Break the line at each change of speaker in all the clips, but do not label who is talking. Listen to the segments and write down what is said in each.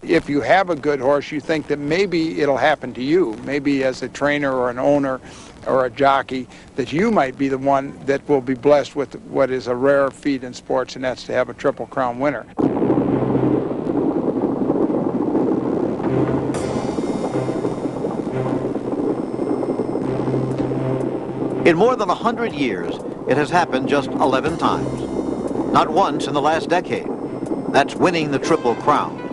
If you have a good horse, you think that maybe it'll happen to you, maybe as a trainer or an owner or a jockey, that you might be the one that will be blessed with what is a rare feat in sports, and that's to have a Triple Crown winner.
In more than 100 years, it has happened just 11 times. Not once in the last decade. That's winning the Triple Crown.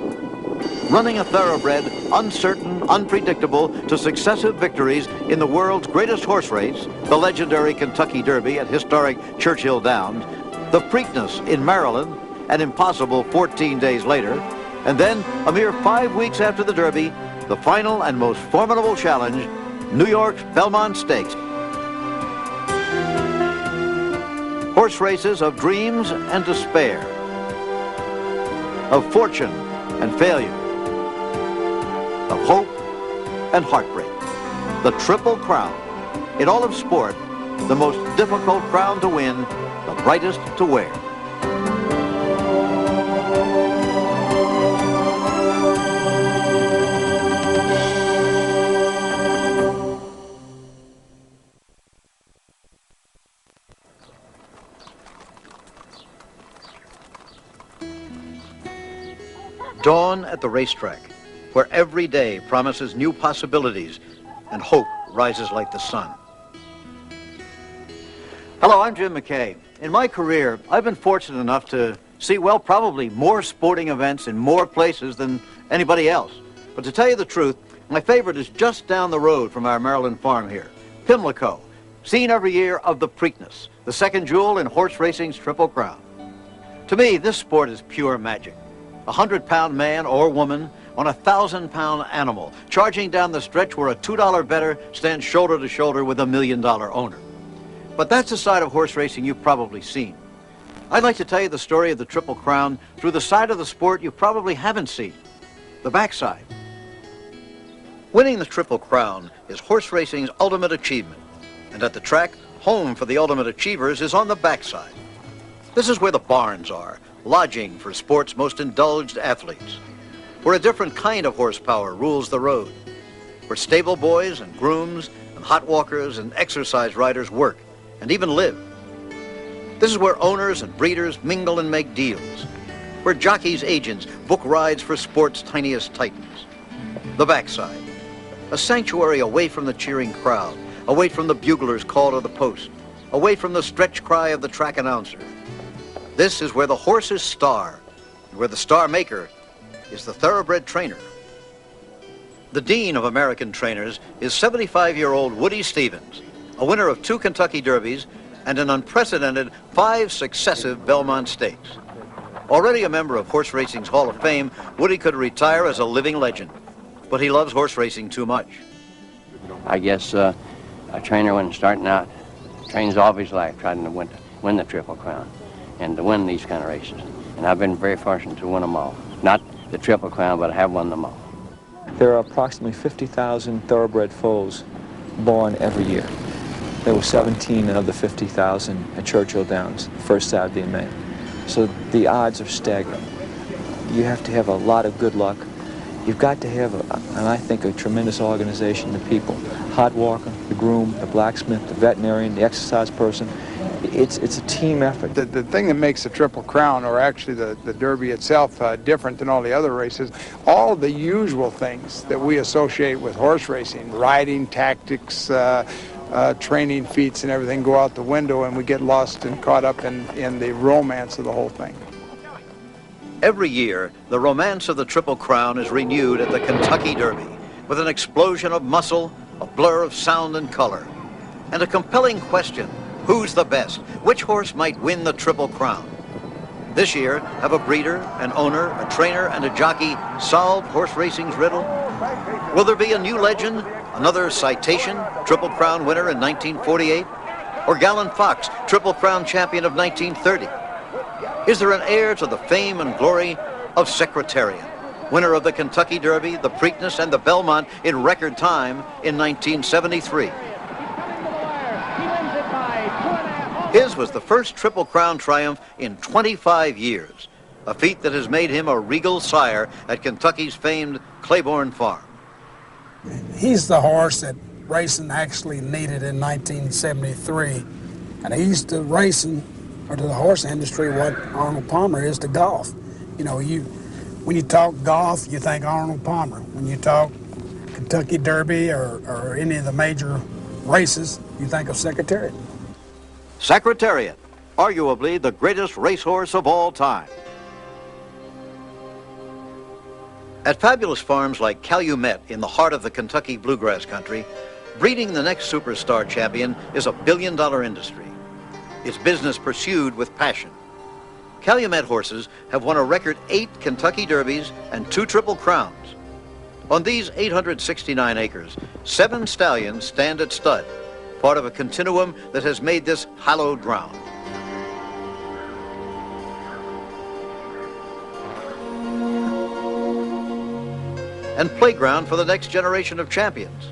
Running a thoroughbred, uncertain, unpredictable, to successive victories in the world's greatest horse race, the legendary Kentucky Derby at historic Churchill Downs, the Preakness in Maryland, an impossible 14 days later, and then, a mere 5 weeks after the Derby, the final and most formidable challenge, New York's Belmont Stakes. Horse races of dreams and despair, of fortune and failure, of hope and heartbreak. The Triple Crown. In all of sport, the most difficult crown to win, the brightest to wear. Dawn at the racetrack, where every day promises new possibilities and hope rises like the sun. Hello, I'm Jim McKay. In my career, I've been fortunate enough to see, well, probably more sporting events in more places than anybody else. But to tell you the truth, my favorite is just down the road from our Maryland farm here, Pimlico, scene every year of the Preakness, the second jewel in horse racing's Triple Crown. To me, this sport is pure magic. A 100-pound man or woman on a 1,000-pound animal, charging down the stretch where a $2 bettor stands shoulder to shoulder with a $1 million owner. But that's a side of horse racing you've probably seen. I'd like to tell you the story of the Triple Crown through the side of the sport you probably haven't seen, the backside. Winning the Triple Crown is horse racing's ultimate achievement, and at the track, home for the ultimate achievers is on the backside. This is where the barns are, lodging for sport's most indulged athletes, where a different kind of horsepower rules the road, where stable boys and grooms and hot walkers and exercise riders work and even live. This is where owners and breeders mingle and make deals, where jockeys' agents book rides for sport's tiniest titans. The backside, a sanctuary away from the cheering crowd, away from the bugler's call to the post, away from the stretch cry of the track announcer. This is where the horses star, and where the star maker is the thoroughbred trainer. The dean of American trainers is 75-year-old Woody Stevens, a winner of 2 Kentucky Derbies and an unprecedented 5 successive Belmont Stakes. Already a member of horse racing's Hall of Fame, Woody could retire as a living legend, but he loves horse racing too much.
I guess a trainer when starting out trains all of his life trying to win the Triple Crown and to win these kind of races. And I've been very fortunate to win them all. Not the Triple Crown, but I have won them all.
There are approximately 50,000 thoroughbred foals born every year. There were 17 of the 50,000 at Churchill Downs, first Saturday in May. So the odds are staggering. You have to have a lot of good luck. You've got to have, and I think, a tremendous organization of people. Hot walker, the groom, the blacksmith, the veterinarian, the exercise person. It's a team effort.
The thing that makes the Triple Crown, or actually the Derby itself, different than all the other races, all the usual things that we associate with horse racing, riding, tactics, training feats and everything go out the window, and we get lost and caught up in the romance of the whole thing.
Every year, the romance of the Triple Crown is renewed at the Kentucky Derby with an explosion of muscle, a blur of sound and color, and a compelling question: who's the best? Which horse might win the Triple Crown? This year, have a breeder, an owner, a trainer, and a jockey solved horse racing's riddle? Will there be a new legend, another Citation, Triple Crown winner in 1948? Or Gallon Fox, Triple Crown champion of 1930? Is there an heir to the fame and glory of Secretariat, winner of the Kentucky Derby, the Preakness, and the Belmont in record time in 1973? His was the first Triple Crown triumph in 25 years. a feat that has made him a regal sire at Kentucky's famed Claiborne Farm.
He's the horse that racing actually needed in 1973. And he's to racing, or to the horse industry, what Arnold Palmer is to golf. You know, when you talk golf, you think Arnold Palmer. When you talk Kentucky Derby or any of the major races, you think of Secretariat.
Secretariat, arguably the greatest racehorse of all time. At fabulous farms like Calumet in the heart of the Kentucky bluegrass country, breeding the next superstar champion is a billion-dollar industry. It's business pursued with passion. Calumet horses have won a record 8 Kentucky Derbies and 2 Triple Crowns. On these 869 acres, 7 stallions stand at stud, part of a continuum that has made this hallowed ground. And playground for the next generation of champions.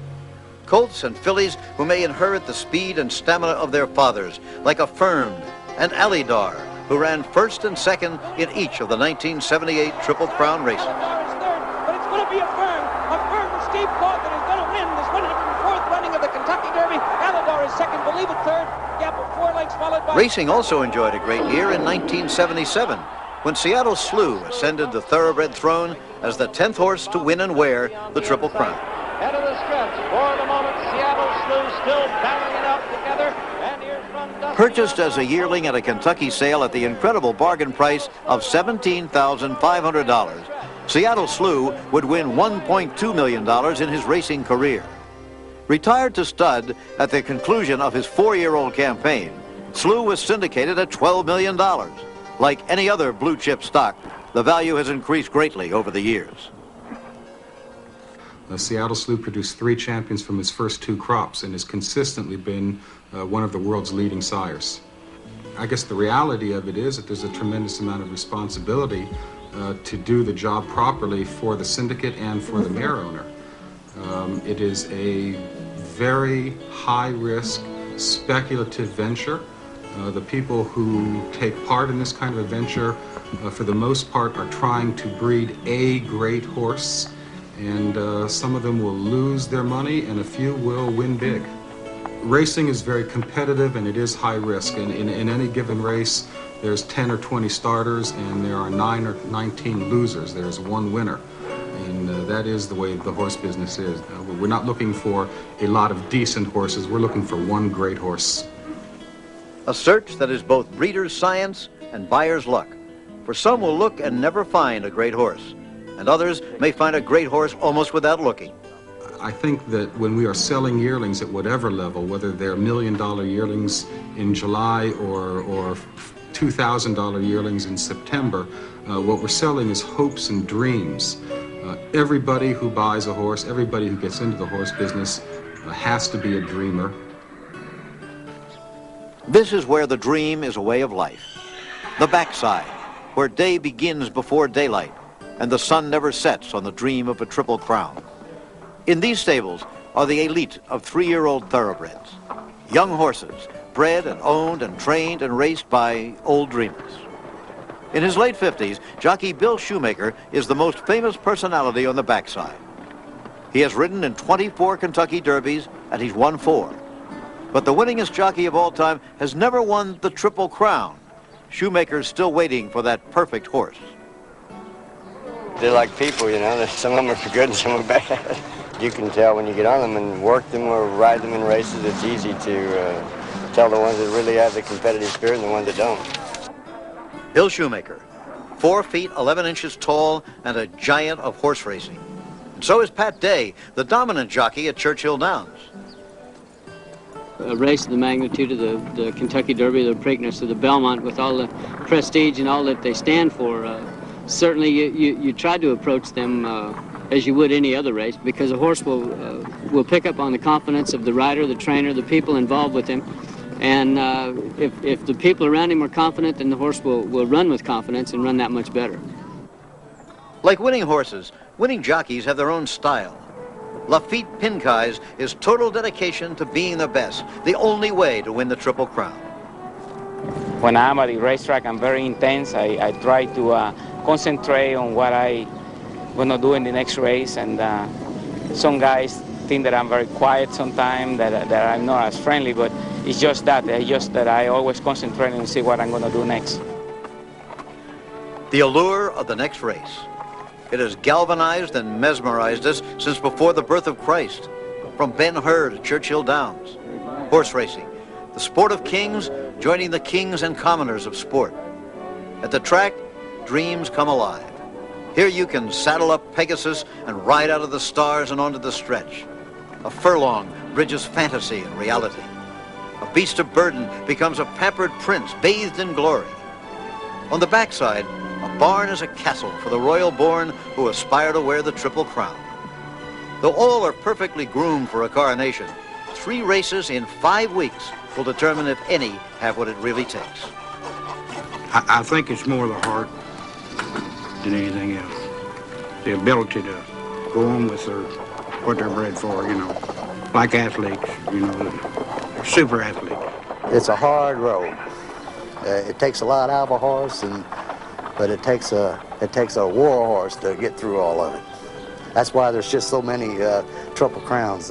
Colts and fillies who may inherit the speed and stamina of their fathers, like Affirmed and Alidar, who ran first and second in each of the 1978 Triple Crown races.
But it's going to be Affirmed. Affirmed and Steve Cawthon is going to win this 104th running of the Kentucky Derby. Alidar is second, believe it third. Gap of 4 lengths followed by...
Racing also enjoyed a great year in 1977, when Seattle Slew ascended the thoroughbred throne as the 10th horse to win and wear the Triple Crown.
Head of the stretch. For the moment, Seattle Slew still battling it out together. And here's from Dusty.
Purchased as a yearling at a Kentucky sale at the incredible bargain price of $17,500, Seattle Slew would win $1.2 million in his racing career. Retired to stud at the conclusion of his 4-year-old campaign, Slew was syndicated at $12 million. Like any other blue chip stock, the value has increased greatly over the years.
Seattle Slew produced 3 champions from his first 2 crops and has consistently been one of the world's leading sires. I guess the reality of it is that there's a tremendous amount of responsibility to do the job properly for the syndicate and for the mare owner. It is a very high-risk, speculative venture. The people who take part in this kind of a venture, for the most part, are trying to breed a great horse, and some of them will lose their money and a few will win big. Racing is very competitive and it is high risk, and in any given race there's 10 or 20 starters and there are 9 or 19 losers. There's 1 winner, and that is the way the horse business is. We're not looking for a lot of decent horses, we're looking for 1 great horse.
A search that is both breeder's science and buyer's luck. For some will look and never find a great horse, and others may find a great horse almost without looking.
I think that when we are selling yearlings at whatever level, whether they're $1 million yearlings in July or $2,000 yearlings in September, what we're selling is hopes and dreams. Everybody who buys a horse, everybody who gets into the horse business has to be a dreamer.
This is where the dream is a way of life. The backside, where day begins before daylight and the sun never sets on the dream of a Triple Crown. In these stables are the elite of 3-year-old thoroughbreds, young horses bred and owned and trained and raced by old dreamers. In his late 50s, jockey Bill Shoemaker is the most famous personality on the backside. He has ridden in 24 Kentucky Derbies and he's won 4. But the winningest jockey of all time has never won the Triple Crown. Shoemaker's still waiting for that perfect horse.
They're like people, you know. Some of them are good and some are bad. You can tell when you get on them and work them or ride them in races. It's easy to tell the ones that really have the competitive spirit and the ones that don't.
Bill Shoemaker, 4 feet 11 inches tall and a giant of horse racing. And so is Pat Day, the dominant jockey at Churchill Downs.
A race of the magnitude of the Kentucky Derby, the Preakness, of the Belmont, with all the prestige and all that they stand for, certainly you try to approach them as you would any other race, because a horse will pick up on the confidence of the rider, the trainer, the people involved with him, and if the people around him are confident, then the horse will run with confidence and run that much better.
Like winning horses, winning jockeys have their own style. Lafitte Pincay's is total dedication to being the best, the only way to win the Triple Crown.
when I'm at the racetrack, I'm very intense. I try to concentrate on what I'm going to do in the next race. And some guys think that I'm very quiet sometimes, that I'm not as friendly, but it's just that. It's just that I always concentrate and see what I'm going to do next.
The allure of the next race. It has galvanized and mesmerized us since before the birth of Christ. From Ben-Hur to Churchill Downs. Horse racing, the sport of kings joining the kings and commoners of sport. At the track, dreams come alive. Here you can saddle up Pegasus and ride out of the stars and onto the stretch. A furlong bridges fantasy and reality. A beast of burden becomes a pampered prince bathed in glory. On the backside, a barn is a castle for the royal born who aspire to wear the Triple Crown. Though all are perfectly groomed for a coronation, 3 races in 5 weeks will determine if any have what it really takes.
I think it's more the heart than anything else. The ability to go on with what they're bred for, you know, like athletes, you know, super athletes.
It's a hard road. It takes a lot out of a horse, but it takes a war horse to get through all of it. That's why there's just so many Triple Crowns.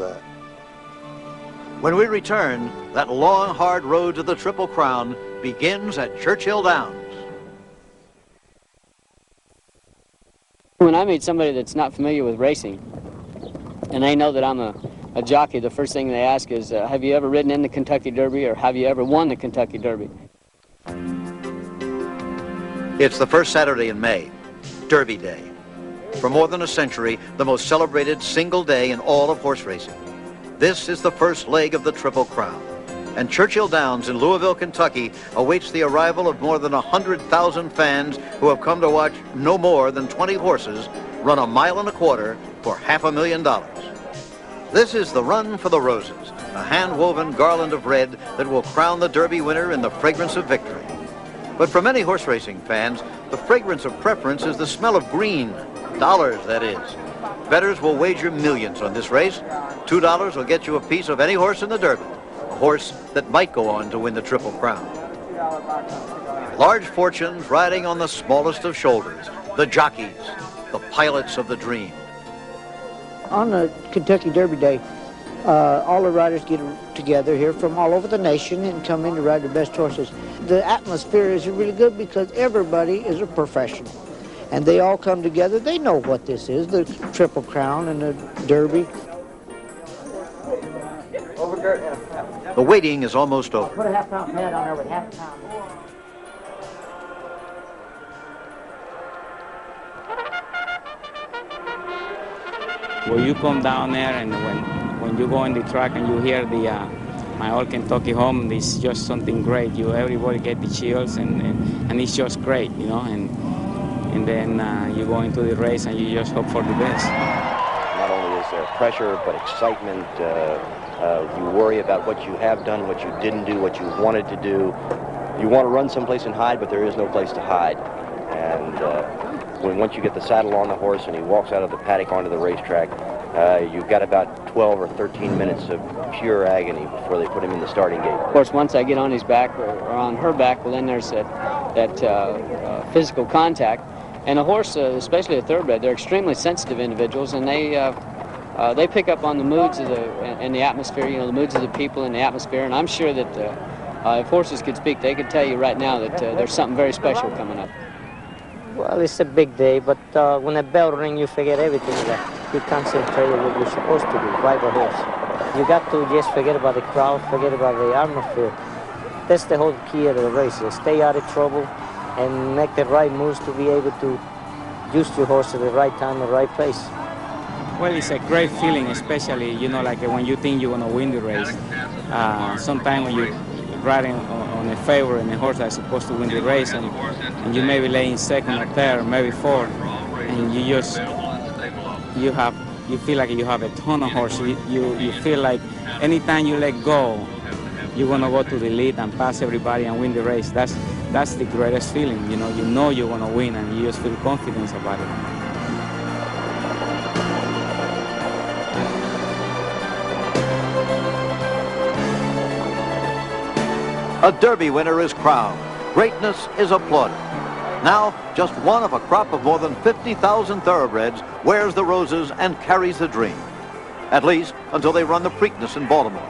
When we return, that long, hard road to the Triple Crown begins at Churchill Downs.
When I meet somebody that's not familiar with racing, and they know that I'm a jockey, the first thing they ask is, have you ever ridden in the Kentucky Derby, or have you ever won the Kentucky Derby?
It's the first Saturday in May, Derby Day. For more than a century, the most celebrated single day in all of horse racing. This is the first leg of the Triple Crown. And Churchill Downs in Louisville, Kentucky awaits the arrival of more than 100,000 fans who have come to watch no more than 20 horses run 1.25 miles for $500,000. This is the Run for the Roses, a hand-woven garland of red that will crown the Derby winner in the fragrance of victory. But for many horse racing fans, the fragrance of preference is the smell of green. Dollars, that is. Bettors will wager millions on this race. $2 will get you a piece of any horse in the Derby, a horse that might go on to win the Triple Crown. Large fortunes riding on the smallest of shoulders, the jockeys, the pilots of the dream.
On the Kentucky Derby Day, all the riders get together here from all over the nation and come in to ride the best horses. The atmosphere is really good because everybody is a professional. And they all come together. They know what this is, the Triple Crown and the Derby.
The waiting is almost over.
Put a half-pound pad on there with half a pound.
Well, you come down there, and when you go on the track and you hear the my old Kentucky home, it's just something great. Everybody get the chills, and it's just great, you know. And then you go into the race and you just hope for the best.
Not only is there pressure, but excitement. You worry about what you have done, what you didn't do, what you wanted to do. You want to run someplace and hide, but there is no place to hide. And once you get the saddle on the horse and he walks out of the paddock onto the racetrack, you've got about 12 or 13 minutes of pure agony before they put him in the starting gate.
Of course, once I get on his back or on her back, well, then there's that physical contact. And a horse, especially a thoroughbred, they're extremely sensitive individuals, and they pick up on the moods of the atmosphere, you know, the moods of the people in the atmosphere. And I'm sure that if horses could speak, they could tell you right now that there's something very special coming up.
Well, it's a big day, but when the bell rings, you forget everything. You concentrate on what you're supposed to do, ride the horse. You got to just forget about the crowd, forget about the atmosphere. That's the whole key of the race, is stay out of trouble and make the right moves to be able to use your horse at the right time, the right place.
Well, it's a great feeling, especially, you know, like when you think you're going to win the race. Sometimes when you're riding on a favorite and a horse that's supposed to win the race, and you maybe lay in second or third, maybe fourth, and you feel like you have a ton of horse. You feel like anytime you let go, you're going to go to the lead and pass everybody and win the race. That's the greatest feeling, you know you're going to win, and you just feel confidence about it.
A Derby winner is crowned. Greatness is applauded. Now, just one of a crop of more than 50,000 thoroughbreds wears the roses and carries the dream. At least until they run the Preakness in Baltimore.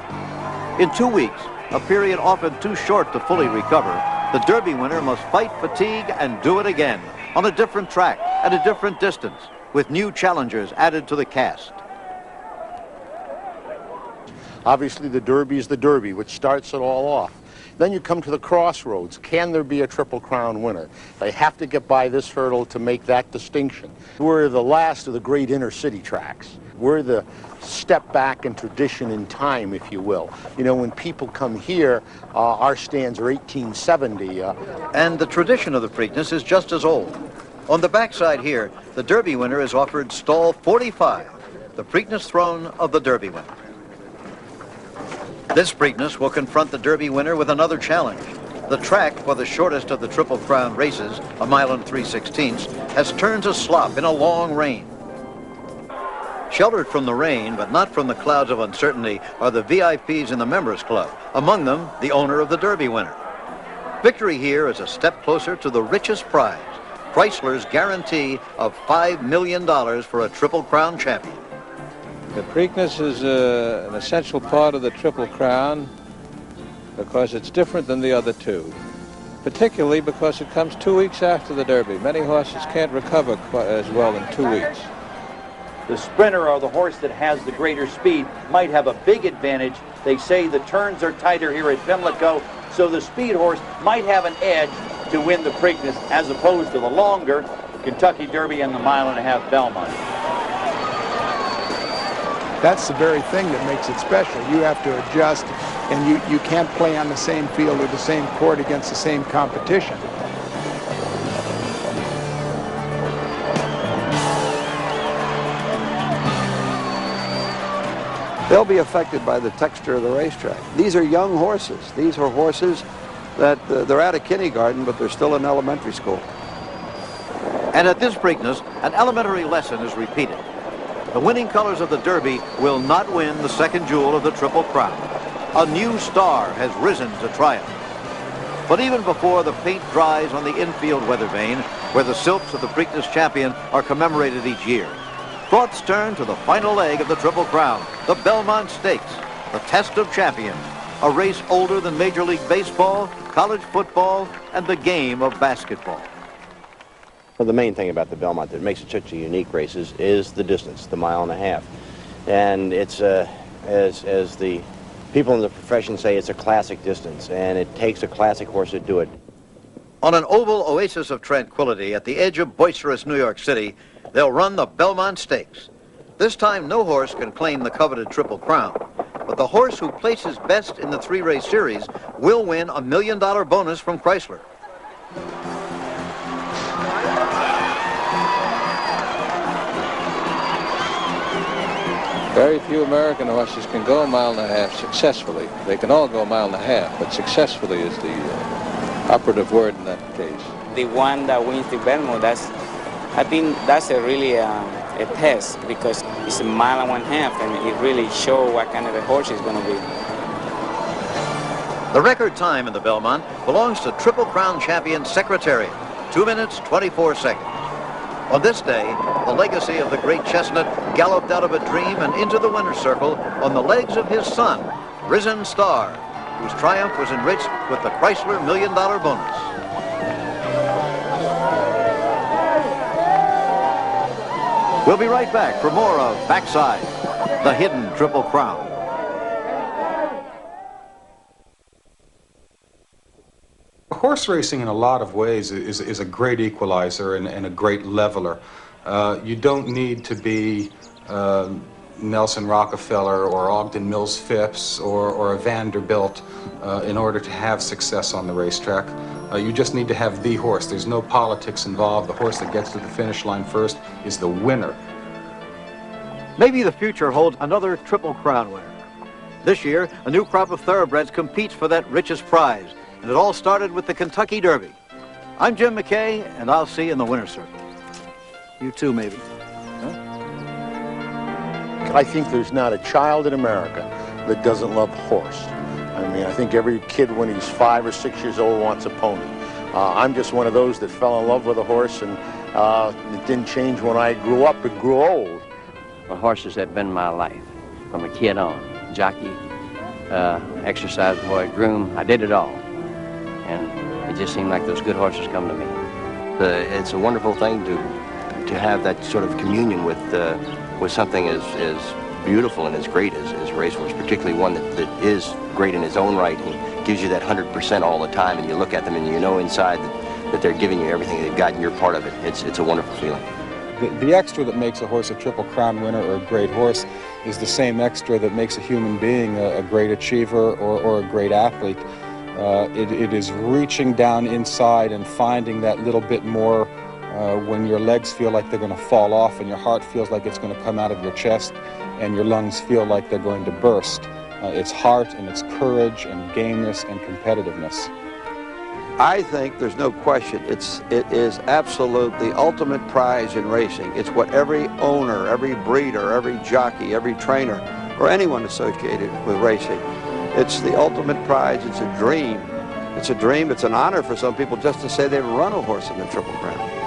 In 2 weeks, a period often too short to fully recover, the Derby winner must fight fatigue and do it again on a different track at a different distance with new challengers added to the cast.
Obviously, the Derby is the Derby, which starts it all off. Then you come to the crossroads. Can there be a Triple Crown winner? They have to get by this hurdle to make that distinction. We're the last of the great inner city tracks. We're the step back in tradition in time, if you will. You know, when people come here, our stands are 1870.
And the tradition of the Preakness is just as old. On the backside here, the Derby winner is offered stall 45, the Preakness throne of the Derby winner. This Preakness will confront the Derby winner with another challenge. The track for the shortest of the Triple Crown races, 1 mile and 3/16, has turned to slop in a long rain. Sheltered from the rain, but not from the clouds of uncertainty, are the VIPs in the Members Club, among them the owner of the Derby winner. Victory here is a step closer to the richest prize, Chrysler's guarantee of $5 million for a Triple Crown champion.
The Preakness is an essential part of the Triple Crown because it's different than the other two, particularly because it comes 2 weeks after the Derby. Many horses can't recover quite as well in 2 weeks.
The sprinter, or the horse that has the greater speed, might have a big advantage. They say the turns are tighter here at Pimlico, so the speed horse might have an edge to win the Preakness as opposed to the longer Kentucky Derby and the 1.5 mile Belmont.
That's the very thing that makes it special. You have to adjust, and you can't play on the same field or the same court against the same competition.
They'll be affected by the texture of the racetrack. These are young horses. These are horses that they're out of kindergarten, but they're still in elementary school.
And at this Preakness, an elementary lesson is repeated. The winning colors of the Derby will not win the second jewel of the Triple Crown. A new star has risen to triumph. But even before the paint dries on the infield weather vane, where the silks of the Preakness champion are commemorated each year, thoughts turn to the final leg of the Triple Crown, the Belmont Stakes, the test of champions, a race older than Major League Baseball, college football, and the game of basketball.
Well, the main thing about the Belmont that makes it such a unique race is the distance, the 1.5 miles. And it's, as the people in the profession say, it's a classic distance, and it takes a classic horse to do it.
On an oval oasis of tranquility at the edge of boisterous New York City, they'll run the Belmont Stakes. This time, no horse can claim the coveted Triple Crown, but the horse who places best in the 3-race series will win a $1 million bonus from Chrysler.
Very few American horses can go 1.5 miles successfully. They can all go 1.5 miles, but successfully is the operative word in that case.
The one that wins the Belmont, I think that's a really a test, because it's 1.5 miles, and it really shows what kind of a horse it's going to be.
The record time in the Belmont belongs to Triple Crown champion Secretariat, 2 minutes, 24 seconds. On this day, the legacy of the great chestnut galloped out of a dream and into the winner's circle on the legs of his son, Risen Star, whose triumph was enriched with the Chrysler $1 million bonus. We'll be right back for more of Backside, the hidden Triple Crown.
Horse racing in a lot of ways is a great equalizer and a great leveler. You don't need to be Nelson Rockefeller or Ogden Mills Phipps or a Vanderbilt in order to have success on the racetrack. You just need to have the horse. There's no politics involved. The horse that gets to the finish line first is the winner.
Maybe the future holds another Triple Crown winner. This year, a new crop of thoroughbreds competes for that richest prize, and it all started with the Kentucky Derby. I'm Jim McKay, and I'll see you in the winner's circle. You too, maybe. Huh?
I think there's not a child in America that doesn't love horse. I mean, I think every kid when he's 5 or 6 years old wants a pony. I'm just one of those that fell in love with a horse, and it didn't change when I grew up. It grew old.
Well, horses have been my life from a kid on. Jockey, exercise boy, groom, I did it all. And it just seemed like those good horses come to me.
It's a wonderful thing to have that sort of communion with something as beautiful and as great as racehorse, particularly one that is great in its own right and gives you that 100% all the time, and you look at them and you know inside that they're giving you everything they've got and you're part of it. It's a wonderful feeling.
The extra that makes a horse a Triple Crown winner or a great horse is the same extra that makes a human being a great achiever or a great athlete. It is reaching down inside and finding that little bit more when your legs feel like they're going to fall off and your heart feels like it's going to come out of your chest and your lungs feel like they're going to burst. It's heart and it's courage and gameness and competitiveness.
I think there's no question it is absolutely the ultimate prize in racing. It's what every owner, every breeder, every jockey, every trainer, or anyone associated with racing, it's the ultimate prize. It's a dream. It's a dream. It's an honor for some people just to say they've run a horse in the Triple Crown.